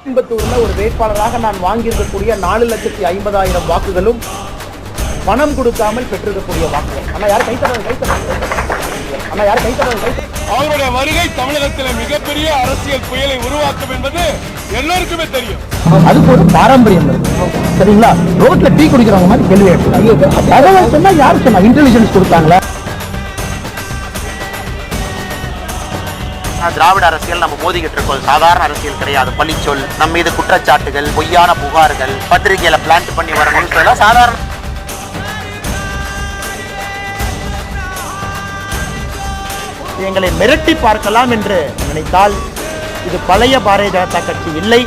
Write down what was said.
கோயம்புத்தூர்ல ஒரு வேட்பாளராக நான் வாங்கியிருக்கக்கூடிய 4,50,000 வாக்குகளும் பணம் கொடுக்காமல் பெற்றிருக்கக்கூடிய வாக்குகள். ஆனா யார் அவருடைய வருகை தமிழகத்தில் மிகப்பெரிய அரசியல் புயலை உருவாக்கும் என்பது எல்லோருக்குமே தெரியும். அதுக்கு ஒரு பாரம்பரியம் இருக்கு. சரிங்களா? ரோட்ல டீ குடிக்கிறவங்க மாதிரி கேள்வி கேட்கலாம். சொன்னா யாரு சொன்னா? இன்டெலிஜென்ஸ் கொடுத்தாங்களா? திராவிட அரசியல் நம்ம மோதிக்கிட்டு இருக்கோம். சாதாரண அரசியல் கிடையாது. பழிச்சொல், நம்ம மீது குற்றச்சாட்டுகள், பொய்யான புகார்கள், பத்திரிகையில பிளான்ட் பண்ணி வரணும் சொல்லலாம். சாதாரண எங்களை மிரட்டி பார்க்கலாம் என்று நினைத்தால் இது பழைய பாரதிய ஜனதா கட்சி இல்லை.